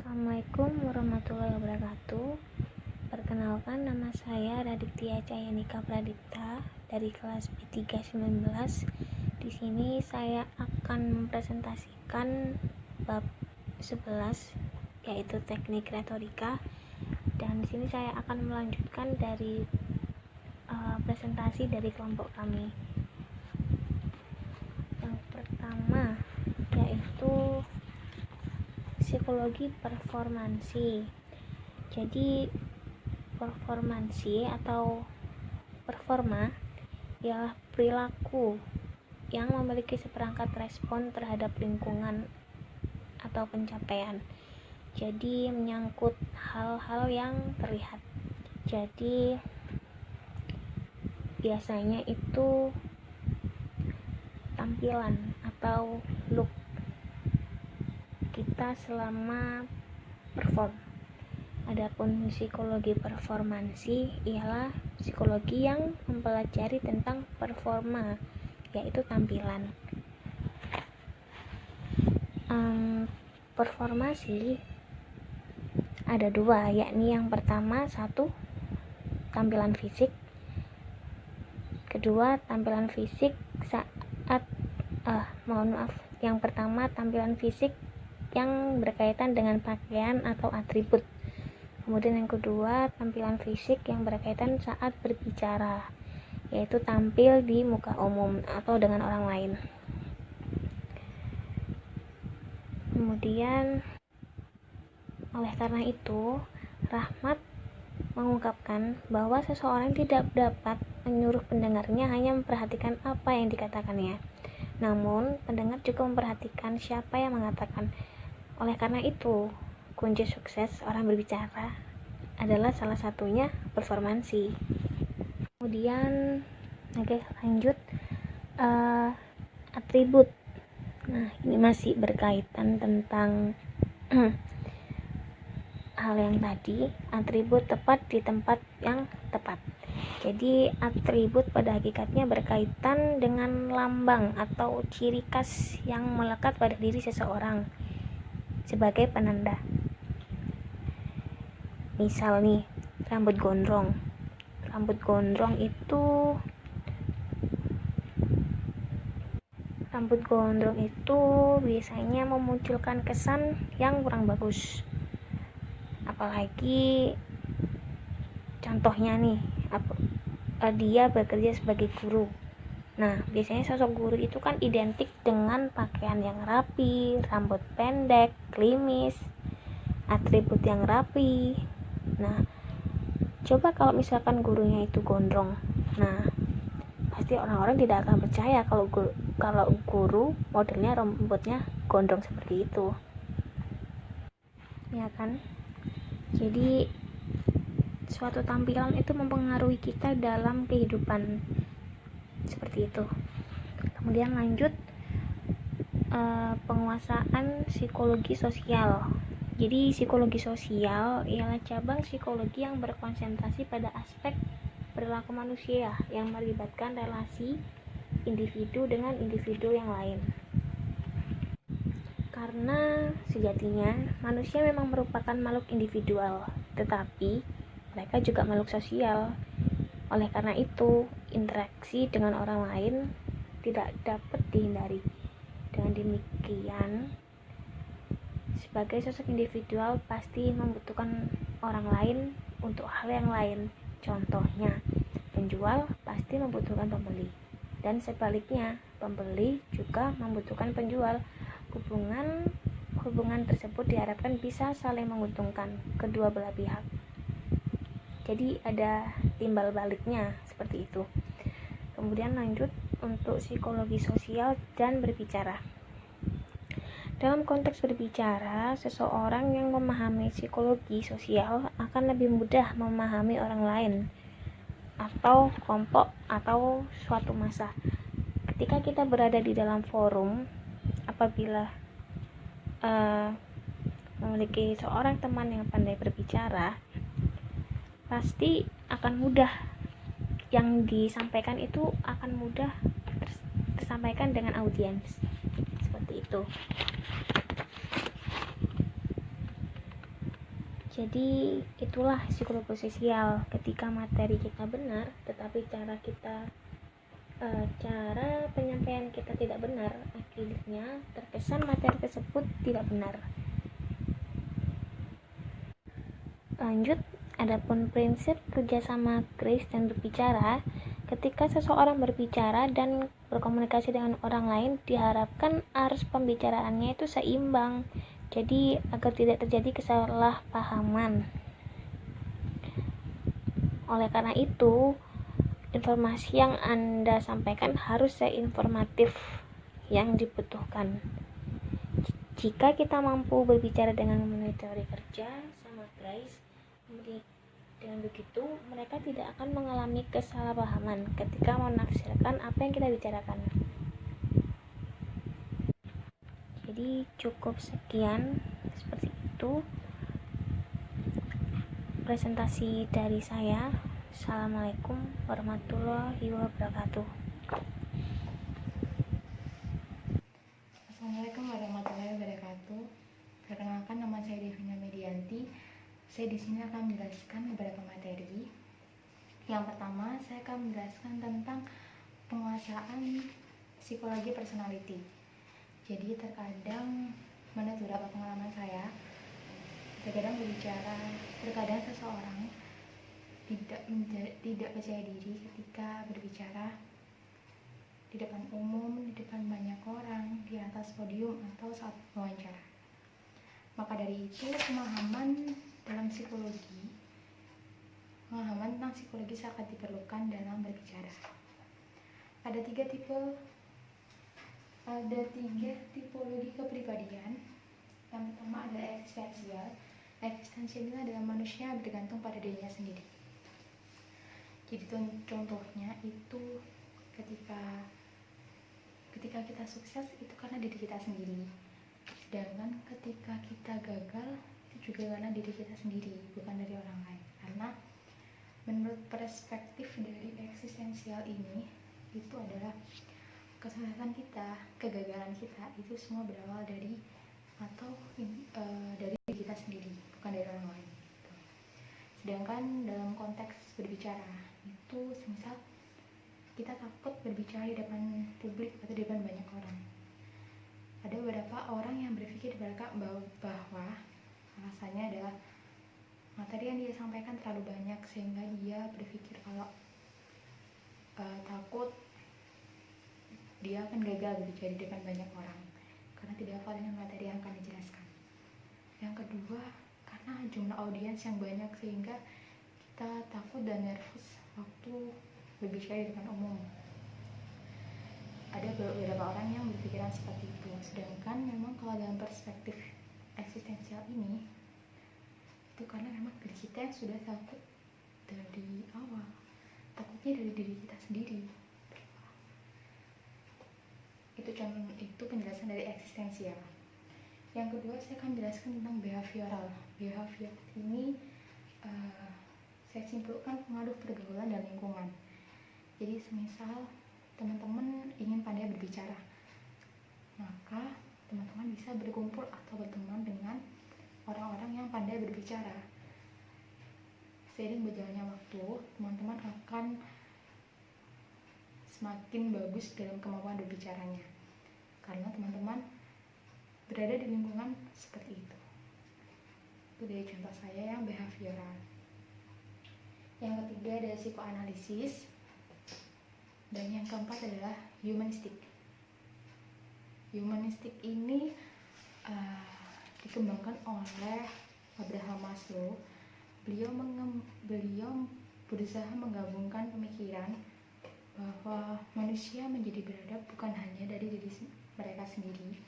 Assalamualaikum warahmatullahi wabarakatuh. Perkenalkan, nama saya Raditya Cayanika Pradipta dari kelas B319. Di sini saya akan mempresentasikan bab 11 yaitu teknik retorika, dan di sini saya akan melanjutkan dari presentasi dari kelompok kami. Yang pertama yaitu psikologi performansi. Jadi performansi atau performa ialah perilaku yang memiliki seperangkat respon terhadap lingkungan atau pencapaian. Jadi menyangkut hal-hal yang terlihat. Jadi biasanya itu tampilan atau look kita selama perform. Adapun psikologi performansi ialah psikologi yang mempelajari tentang performa, yaitu tampilan. Performasi ada dua, yakni yang pertama tampilan fisik, kedua tampilan fisik yang pertama tampilan fisik yang berkaitan dengan pakaian atau atribut. Kemudian yang kedua, tampilan fisik yang berkaitan saat berbicara, yaitu tampil di muka umum atau dengan orang lain. Kemudian oleh karena itu, Rahmat mengungkapkan bahwa seseorang tidak dapat menyuruh pendengarnya hanya memperhatikan apa yang dikatakannya. Namun, pendengar juga memperhatikan siapa yang mengatakan. Oleh karena itu, kunci sukses orang berbicara adalah salah satunya performansi. Kemudian, lanjut atribut. Nah, ini masih berkaitan tentang hal yang tadi, atribut tepat di tempat yang tepat. Jadi, atribut pada hakikatnya berkaitan dengan lambang atau ciri khas yang melekat pada diri seseorang sebagai penanda. Misal nih, rambut gondrong itu biasanya memunculkan kesan yang kurang bagus. Apalagi contohnya nih, dia bekerja sebagai guru. Nah, biasanya sosok guru itu kan identik dengan pakaian yang rapi, rambut pendek, klimis, atribut yang rapi. Nah, coba kalau misalkan gurunya itu gondrong. Nah, pasti orang-orang tidak akan percaya kalau guru modelnya rambutnya gondrong seperti itu. Ya kan? Jadi suatu tampilan itu mempengaruhi kita dalam kehidupan seperti itu. Kemudian lanjut penguasaan psikologi sosial. Jadi psikologi sosial ialah cabang psikologi yang berkonsentrasi pada aspek perilaku manusia yang melibatkan relasi individu dengan individu yang lain. Karena sejatinya manusia memang merupakan makhluk individual, tetapi mereka juga makhluk sosial. Oleh karena itu, interaksi dengan orang lain tidak dapat dihindari. Dengan demikian, sebagai sosok individual pasti membutuhkan orang lain untuk hal yang lain. Contohnya, penjual pasti membutuhkan pembeli, dan sebaliknya, pembeli juga membutuhkan penjual. Hubungan tersebut diharapkan bisa saling menguntungkan kedua belah pihak. Jadi ada timbal baliknya seperti itu. Kemudian lanjut untuk psikologi sosial dan berbicara. Dalam konteks berbicara, seseorang yang memahami psikologi sosial akan lebih mudah memahami orang lain atau kelompok atau suatu massa. Ketika kita berada di dalam forum, apabila memiliki seorang teman yang pandai berbicara, pasti akan mudah, yang disampaikan itu akan mudah tersampaikan dengan audiens seperti itu. Jadi itulah psikologi sosial. Ketika materi kita benar tetapi cara penyampaian kita tidak benar, akhirnya terkesan materi tersebut tidak benar. Lanjut, adapun prinsip kerjasama Grace dan berbicara. Ketika seseorang berbicara dan berkomunikasi dengan orang lain, diharapkan arus pembicaraannya itu seimbang, jadi agar tidak terjadi kesalahpahaman. Oleh karena itu, informasi yang Anda sampaikan harus seinformatif yang dibutuhkan. Jika kita mampu berbicara dengan memenuhi teori kerja sama Grace, dengan begitu mereka tidak akan mengalami kesalahpahaman ketika menafsirkan apa yang kita bicarakan. Jadi cukup sekian, seperti itu presentasi dari saya. Assalamualaikum warahmatullahi wabarakatuh. Assalamualaikum warahmatullahi wabarakatuh. Perkenalkan, nama saya Devina Medianti. Saya di sini akan menjelaskan beberapa materi. Yang pertama, saya akan menjelaskan tentang penguasaan psikologi personality. Jadi terkadang, menurut beberapa pengalaman saya, terkadang seseorang tidak percaya diri ketika berbicara di depan umum, di depan banyak orang, di atas podium, atau saat wawancara. Maka dari itu, pemahaman tentang psikologi sangat diperlukan dalam berbicara. Ada tiga tipologi kepribadian. Yang pertama adalah eksistensial. Eksistensial adalah manusia bergantung pada dirinya sendiri. Jadi contohnya itu ketika kita sukses itu karena diri kita sendiri, sedangkan ketika kita gagal itu juga karena diri kita sendiri, bukan dari orang lain. Karena menurut perspektif dari eksistensial ini, itu adalah kesuksesan kita, kegagalan kita itu semua berawal dari diri kita sendiri, bukan dari orang lain. Sedangkan dalam konteks berbicara itu semisal kita takut berbicara di depan publik atau di depan banyak orang. Ada beberapa orang yang berpikir bahwa alasannya adalah materi yang dia sampaikan terlalu banyak, sehingga dia berpikir kalau takut dia akan gagal berbicara di depan banyak orang karena tidak hafal dengan materi yang akan dijelaskan. Yang kedua, karena jumlah audiens yang banyak sehingga kita takut dan nervous waktu berbicara di depan umum. Ada beberapa orang yang berpikiran seperti itu. Sedangkan memang kalau dalam perspektif eksistensial ini, itu karena memang diri kita yang sudah takut dari awal. Takutnya dari diri kita sendiri. Itu penjelasan dari eksistensial. Yang kedua, saya akan menjelaskan tentang behavioral. Behavior ini saya simpulkan pengaruh pergaulan dan lingkungan. Jadi semisal teman-teman ingin pandai berbicara, maka teman-teman bisa berkumpul atau berteman dengan orang-orang yang pandai berbicara. Seiring berjalannya waktu, teman-teman akan semakin bagus dalam kemampuan berbicaranya, karena teman-teman berada di lingkungan seperti itu. Itu dari contoh saya yang behavioral. Yang ketiga adalah psikoanalisis. Dan yang keempat adalah humanistik. Humanistik ini dikembangkan oleh Abraham Maslow. Beliau berusaha menggabungkan pemikiran bahwa manusia menjadi beradab bukan hanya dari diri mereka sendiri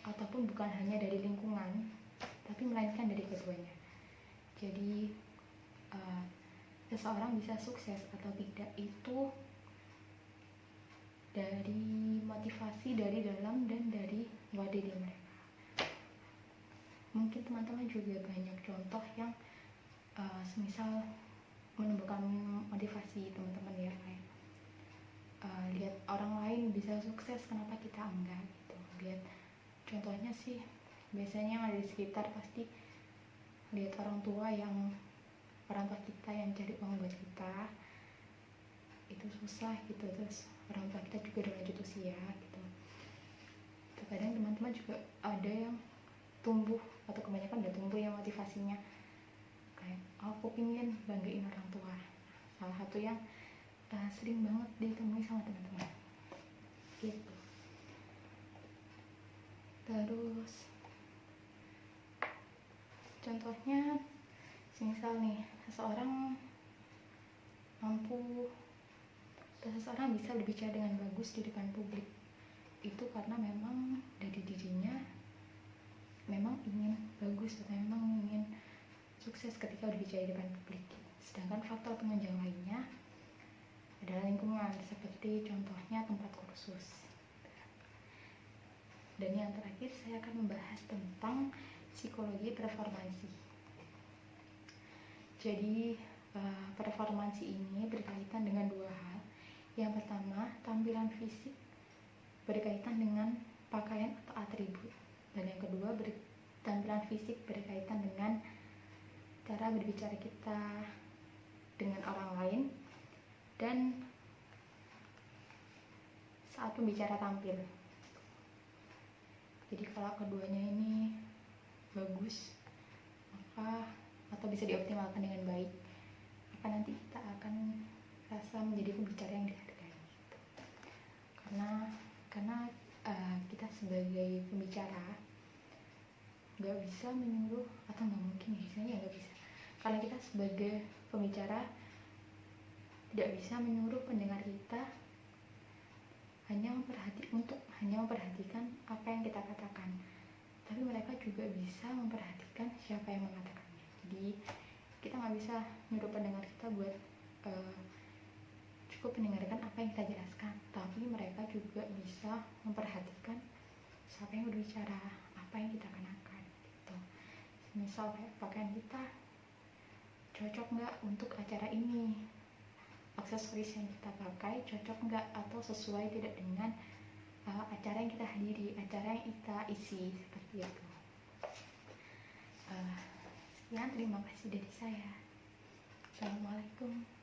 ataupun bukan hanya dari lingkungan, tapi melainkan dari keduanya. Jadi seseorang bisa sukses atau tidak itu dari motivasi dari dalam dan dari luar diri mereka. Mungkin teman-teman juga banyak contoh yang semisal menumbuhkan motivasi teman-teman ya, kayak lihat orang lain bisa sukses, kenapa kita enggak gitu. Lihat contohnya sih biasanya yang ada di sekitar pasti lihat orang tua kita yang cari uang buat kita itu susah gitu, terus orang tua kita juga udah lanjut usia gitu. Terkadang teman-teman juga ada yang tumbuh atau kebanyakan udah tumbuh ya motivasinya kayak aku pingin banggain orang tua. Salah satu yang sering banget ditemui sama teman-teman gitu. Terus contohnya misal nih seseorang mampu atau seseorang bisa berbicara dengan bagus di depan publik, itu karena memang dari dirinya memang ingin bagus atau memang ingin sukses ketika berbicara di depan publik. Sedangkan faktor penunjang lainnya adalah lingkungan, seperti contohnya tempat kursus. Dan yang terakhir saya akan membahas tentang psikologi performansi. Jadi performansi ini berkaitan dengan dua hal. Yang pertama, tampilan fisik berkaitan dengan pakaian atau atribut. Dan yang kedua, tampilan fisik berkaitan dengan cara berbicara kita dengan orang lain dan saat pembicara tampil. Jadi kalau keduanya ini bagus, maka atau bisa dioptimalkan dengan baik, maka nanti kita akan rasa menjadi pembicara yang dihargai gitu. Karena kita sebagai pembicara nggak bisa menyuruh, atau nggak mungkin biasanya nggak bisa, karena kita sebagai pembicara tidak bisa menyuruh pendengar kita hanya memperhatikan apa yang kita katakan, tapi mereka juga bisa memperhatikan siapa yang mengatakannya. Jadi kita nggak bisa nyuruh pendengar kita buat cukup mendengarkan apa yang kita jelaskan, tapi mereka juga bisa memperhatikan siapa yang berbicara, apa yang kita kenakan gitu. Misal kayak pakaian kita cocok nggak untuk acara ini, aksesoris yang kita pakai cocok nggak atau sesuai tidak dengan acara yang kita hadiri, acara yang kita isi, seperti itu. Sekian, terima kasih dari saya. Assalamualaikum.